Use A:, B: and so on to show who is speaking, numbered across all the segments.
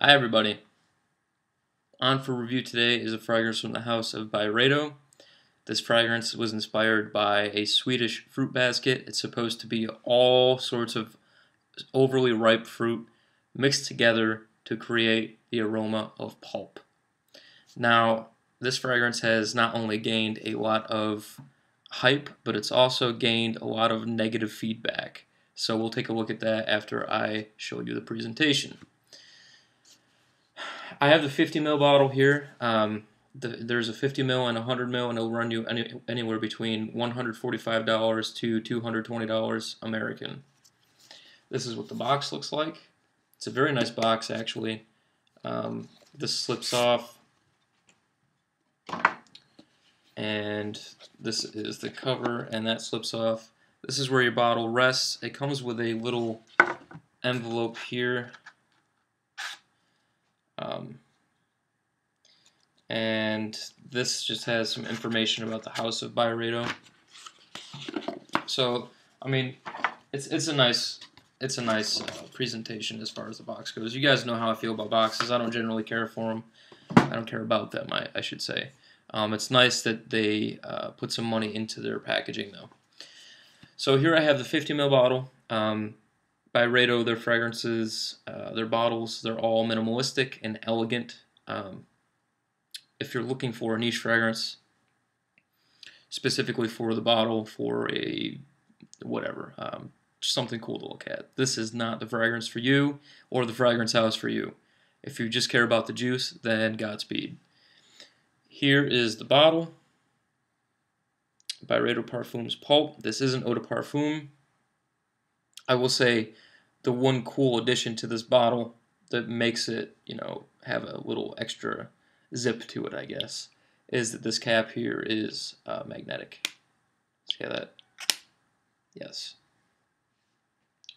A: Hi everybody. On for review today is a fragrance from the house of Byredo. This fragrance was inspired by a Swedish fruit basket. It's supposed to be all sorts of overly ripe fruit mixed together to create the aroma of pulp. Now, this fragrance has not only gained a lot of hype, but it's also gained a lot of negative feedback. So we'll take a look at that after I show you the presentation. I have the 50 ml bottle here. There's a 50 ml and a 100 ml, and it'll run you anywhere between $145 to $220 American. This is what the box looks like. It's a very nice box, actually. This slips off, and this is the cover, and that slips off. This is where your bottle rests. It comes with a little envelope here. And this just has some information about the house of Byredo. So, I mean, it's a nice presentation as far as the box goes. You guys know how I feel about boxes. I don't generally care for them. I don't care about them, I should say. It's nice that they put some money into their packaging, though. So here I have the 50 ml bottle. Byredo, their fragrances, their bottles, they're all minimalistic and elegant. If you're looking for a niche fragrance, specifically for the bottle, for a whatever, something cool to look at, this is not the fragrance for you or the fragrance house for you. If you just care about the juice, then Godspeed. Here is the bottle. Byredo Parfums Pulp. This is an eau de parfum. I will say the one cool addition to this bottle that makes it, have a little extra zip to it, I guess, is that this cap here is magnetic. See that? Yes.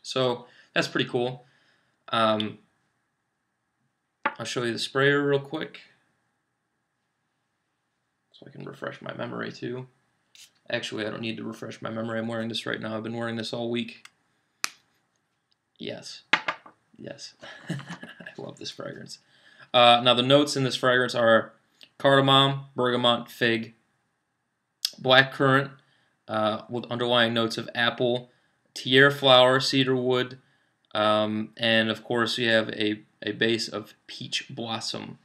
A: So that's pretty cool. I'll show you the sprayer real quick so I can refresh my memory too. Actually, I don't need to refresh my memory. I'm wearing this right now. I've been wearing this all week. Yes. Yes. I love this fragrance. Now, the notes in this fragrance are cardamom, bergamot, fig, blackcurrant, with underlying notes of apple, tiare flower, cedarwood, and of course you have a base of peach blossom.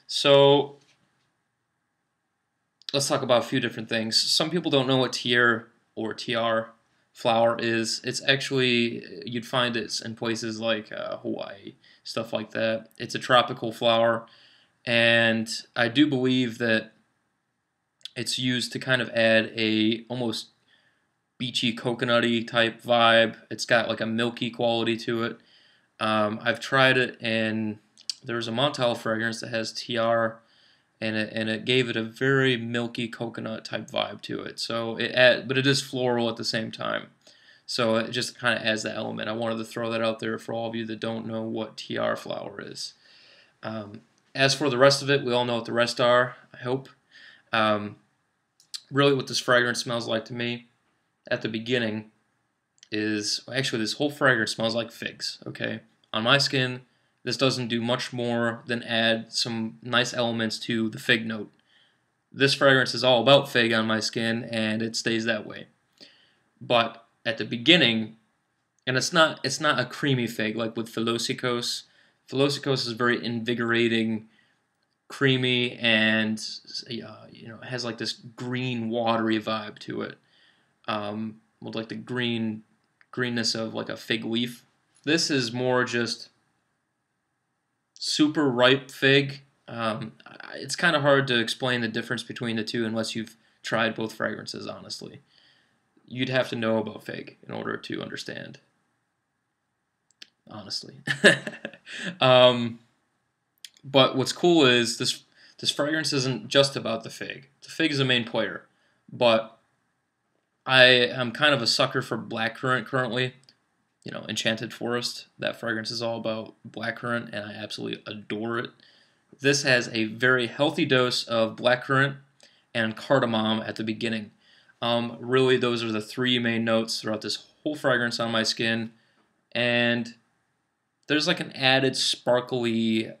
A: So let's talk about a few different things. Some people don't know what tiare or tiare flower is. It's actually, you'd find it in places like Hawaii, stuff like that. It's a tropical flower, and I do believe that it's used to kind of add a almost beachy, coconutty type vibe. It's got like a milky quality to it. I've tried it, and there's a Montal fragrance that has tiare, and it gave it a very milky coconut type vibe to it. So but it is floral at the same time. So it just kind of adds that element. I wanted to throw that out there for all of you that don't know what tiare flower is. As for the rest of it, we all know what the rest are, I hope. Really what this fragrance smells like to me at the beginning is, actually this whole fragrance smells like figs, okay? On my skin, this doesn't do much more than add some nice elements to the fig note. This fragrance is all about fig on my skin, and it stays that way. But at the beginning, and it's not a creamy fig like with Philosykos. Philosykos is very invigorating, creamy, and it has like this green, watery vibe to it, with like the greenness of like a fig leaf. This is more just super ripe fig. It's kind of hard to explain the difference between the two unless you've tried both fragrances, honestly. You'd have to know about fig in order to understand, honestly. But what's cool is this fragrance isn't just about the fig. The fig is the main player, but I am kind of a sucker for blackcurrant currently. Enchanted Forest, that fragrance is all about blackcurrant, and I absolutely adore it. This has a very healthy dose of blackcurrant and cardamom at the beginning. Really, those are the three main notes throughout this whole fragrance on my skin, and there's like an added sparkly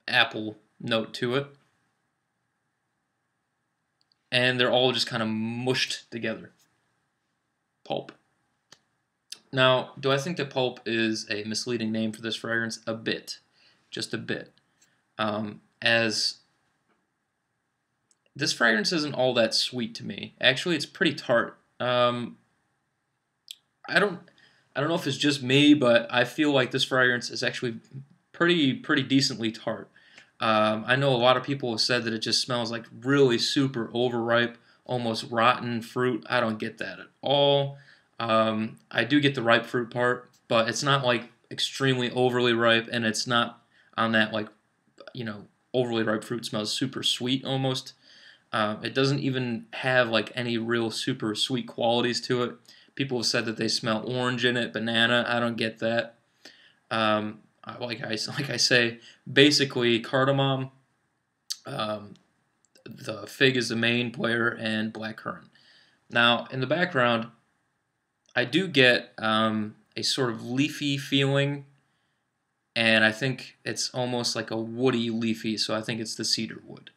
A: apple note to it, and they're all just kind of mushed together. Pulp. Now, do I think that Pulp is a misleading name for this fragrance? A bit, just a bit. As this fragrance isn't all that sweet to me. Actually, it's pretty tart. I don't I don't know if it's just me, but I feel like this fragrance is actually pretty decently tart. I know a lot of people have said that it just smells like really super overripe, almost rotten fruit. I don't get that at all. I do get the ripe fruit part, but it's not like extremely overly ripe, and it's not on that like overly ripe fruit smells super sweet almost. It doesn't even have like any real super sweet qualities to it. People have said that they smell orange in it, banana. I don't get that. Like I say, basically cardamom. Um, the fig is the main player, and blackcurrant. Now in the background, I do get a sort of leafy feeling, and I think it's almost like a woody leafy. So I think it's the cedar wood.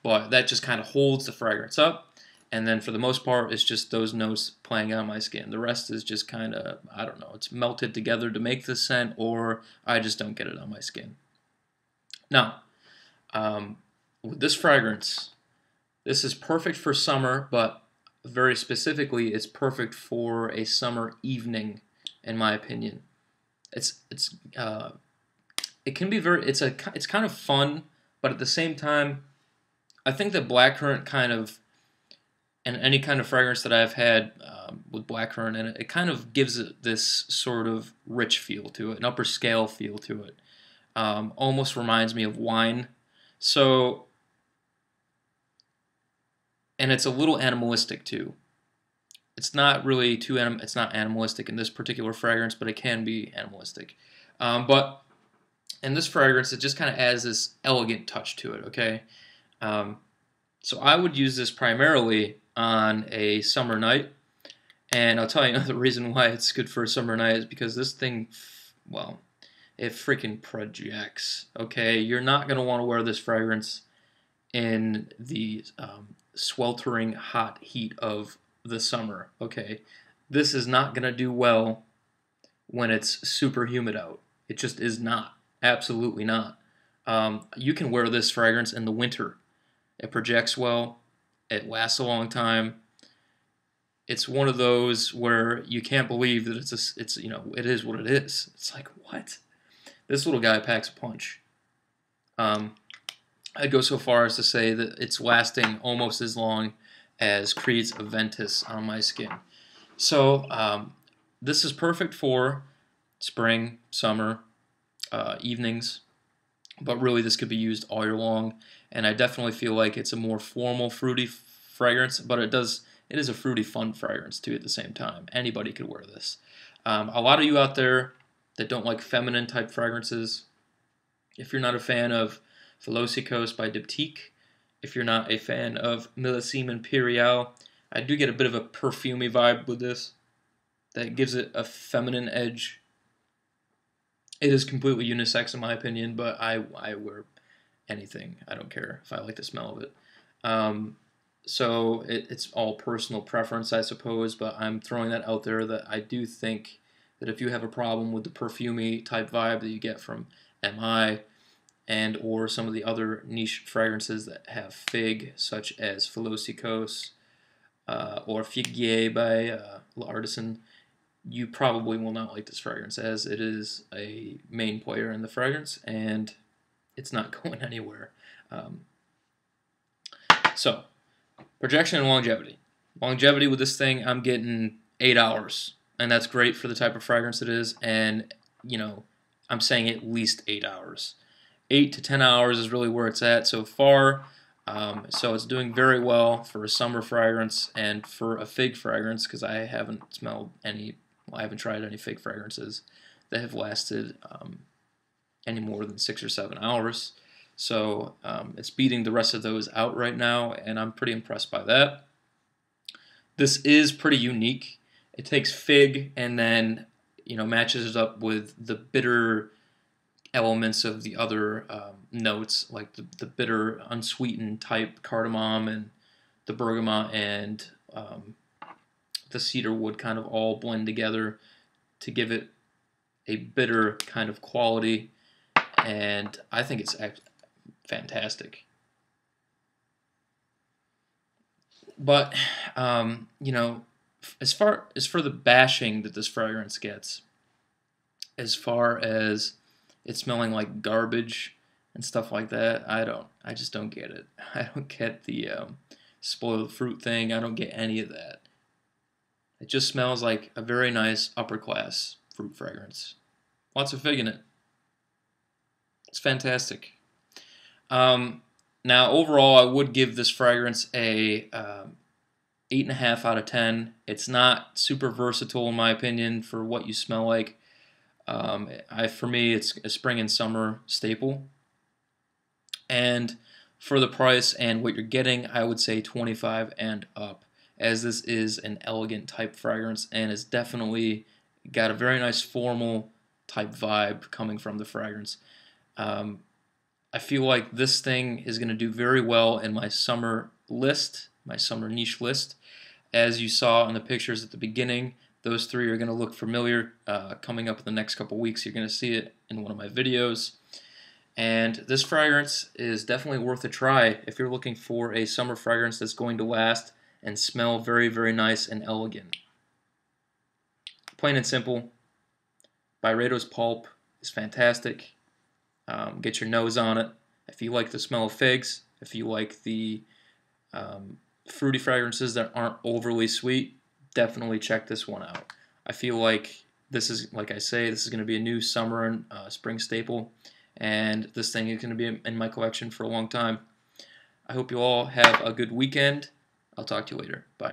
A: But that just kind of holds the fragrance up. And then for the most part, it's just those notes playing on my skin. The rest is just kind of, I don't know, it's melted together to make the scent, or I just don't get it on my skin. Now, with this fragrance, this is perfect for summer, but very specifically, it's perfect for a summer evening, in my opinion. It can be it's kind of fun, but at the same time, I think that blackcurrant kind of, and any kind of fragrance that I've had with blackcurrant in it, it kind of gives it this sort of rich feel to it, an upper scale feel to it. Almost reminds me of wine. So, and it's a little animalistic too. It's not really it's not animalistic in this particular fragrance, but it can be animalistic. But in this fragrance, it just kind of adds this elegant touch to it. Okay. So I would use this primarily on a summer night, and I'll tell you another reason why it's good for a summer night is because this thing, well, it freaking projects. Okay, you're not gonna want to wear this fragrance in the sweltering hot heat of the summer. Okay, this is not gonna do well when it's super humid out. It just is not. Absolutely not. You can wear this fragrance in the winter. It projects well. It lasts a long time. It's one of those where you can't believe that it is what it is. It's like, what? This little guy packs a punch. I'd go so far as to say that it's lasting almost as long as Creed's Aventus on my skin. So this is perfect for spring, summer, evenings, but really this could be used all year long. And I definitely feel like it's a more formal, fruity fragrance, but it is a fruity, fun fragrance too at the same time. Anybody could wear this. A lot of you out there that don't like feminine type fragrances, if you're not a fan of Velocicos by Diptyque, if you're not a fan of Millésime Impériale, I do get a bit of a perfumey vibe with this that gives it a feminine edge. It is completely unisex in my opinion, but I wear anything. I don't care if I like the smell of it. So it's all personal preference, I suppose, but I'm throwing that out there that I do think that if you have a problem with the perfumey type vibe that you get from MI and or some of the other niche fragrances that have fig, such as Velocicos or Figuier by L'Artisan, you probably will not like this fragrance, as it is a main player in the fragrance and it's not going anywhere. So, projection and longevity. Longevity with this thing, I'm getting 8 hours, and that's great for the type of fragrance it is. And I'm saying at least 8 hours. 8 to 10 hours is really where it's at so far. So it's doing very well for a summer fragrance and for a fig fragrance, because I haven't smelled any. Well, I haven't tried any fig fragrances that have lasted any more than 6 or 7 hours. So it's beating the rest of those out right now, and I'm pretty impressed by that. This is pretty unique. It takes fig and then matches it up with the bitter elements of the other notes, like the bitter, unsweetened type cardamom and the bergamot and the cedar wood kind of all blend together to give it a bitter kind of quality, and I think it's fantastic. But as far as for the bashing that this fragrance gets, as far as it smelling like garbage and stuff like that, I just don't get it. I don't get the spoiled fruit thing. I don't get any of that. It just smells like a very nice upper class fruit fragrance. Lots of fig in it. It's fantastic. Now, overall, I would give this fragrance a 8.5 out of 10. It's not super versatile, in my opinion, for what you smell like. For me, it's a spring and summer staple. And for the price and what you're getting, I would say 25 and up, as this is an elegant type fragrance and is definitely got a very nice formal type vibe coming from the fragrance. I feel like this thing is going to do very well in my summer list, my summer niche list. As you saw in the pictures at the beginning, those three are going to look familiar. Coming up in the next couple weeks, you're going to see it in one of my videos. And this fragrance is definitely worth a try if you're looking for a summer fragrance that's going to last and smell very, very nice and elegant. Plain and simple, Byredo's Pulp is fantastic. Get your nose on it. If you like the smell of figs, if you like the fruity fragrances that aren't overly sweet, definitely check this one out. I feel like this is, like I say, this is going to be a new summer and spring staple, and this thing is going to be in my collection for a long time. I hope you all have a good weekend. I'll talk to you later. Bye.